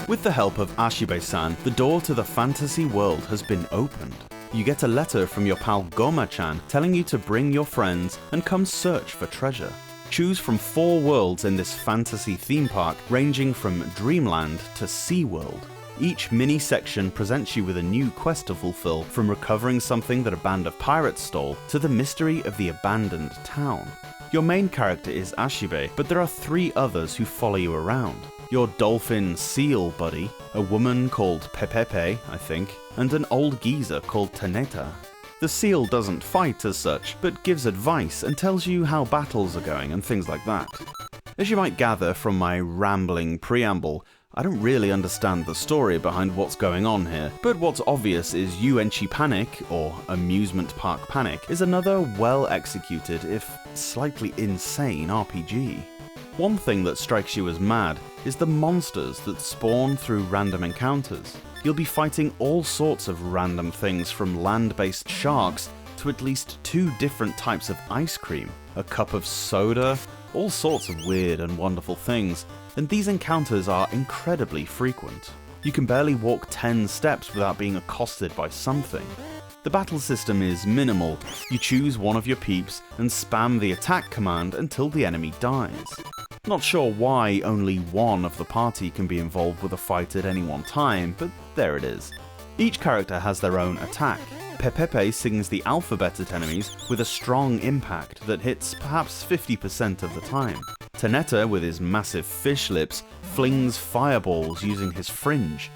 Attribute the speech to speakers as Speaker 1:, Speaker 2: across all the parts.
Speaker 1: With the help of Ashibe-san, the door to the fantasy world has been opened. You get a letter from your pal Goma-chan telling you to bring your friends and come search for treasure. Choose from 4 worlds in this fantasy theme park, ranging from Dreamland to SeaWorld. Each mini-section presents you with a new quest to fulfill, from recovering something that a band of pirates stole to the mystery of the abandoned town. Your main character is Ashibe, but there are 3 others who follow you around. Your dolphin seal buddy, a woman called Pepepe, I think, and an old geezer called Taneta. The seal doesn't fight as such, but gives advice and tells you how battles are going and things like that. As you might gather from my rambling preamble, I don't really understand the story behind what's going on here, but what's obvious is Yuuenchi Panic, or Amusement Park Panic, is another well-executed, if slightly insane RPG. One thing that strikes you as mad is the monsters that spawn through random encounters. You'll be fighting all sorts of random things, from land-based sharks to at least 2 different types of ice cream, a cup of soda, all sorts of weird and wonderful things, and these encounters are incredibly frequent. You can barely walk 10 steps without being accosted by something. The battle system is minimal. You choose one of your peeps and spam the attack command until the enemy dies. Not sure why only one of the party can be involved with a fight at any one time, but there it is. Each character has their own attack. Pepepe sings the alphabet at enemies with a strong impact that hits perhaps 50% of the time. Taneta, with his massive fish lips, flings fireballs using his fringe.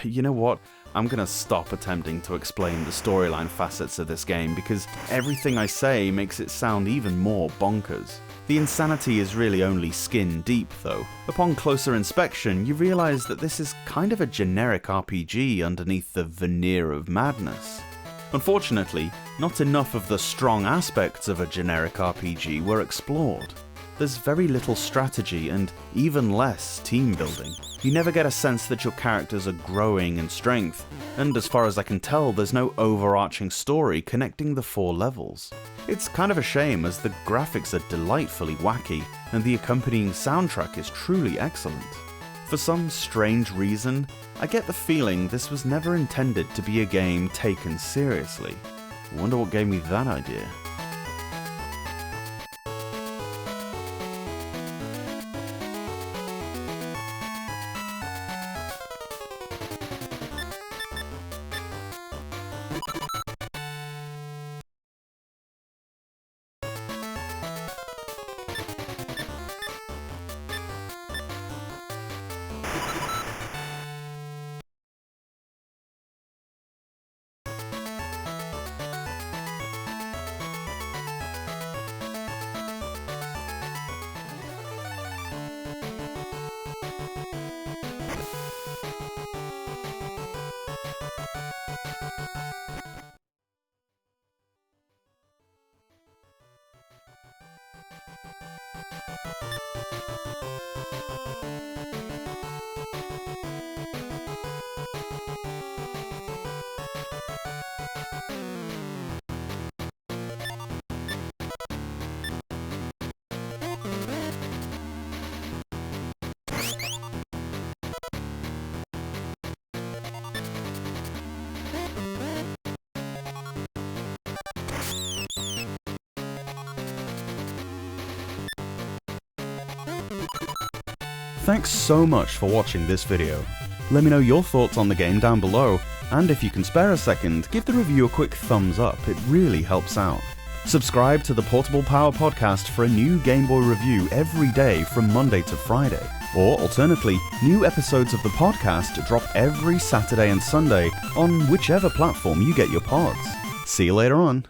Speaker 1: You know what? I'm gonna stop attempting to explain the storyline facets of this game, because everything I say makes it sound even more bonkers. The insanity is really only skin deep though. Upon closer inspection, you realise that this is kind of a generic RPG underneath the veneer of madness. Unfortunately, not enough of the strong aspects of a generic RPG were explored. There's very little strategy and even less team building. You never get a sense that your characters are growing in strength, and as far as I can tell, there's no overarching story connecting the 4 levels. It's kind of a shame, as the graphics are delightfully wacky, and the accompanying soundtrack is truly excellent. For some strange reason, I get the feeling this was never intended to be a game taken seriously. I wonder what gave me that idea. Thanks so much for watching this video. Let me know your thoughts on the game down below, and if you can spare a second, give the review a quick thumbs up, it really helps out. Subscribe to the Portable Power Podcast for a new Game Boy review every day from Monday to Friday. Or alternately, new episodes of the podcast drop every Saturday and Sunday on whichever platform you get your pods. See you later on.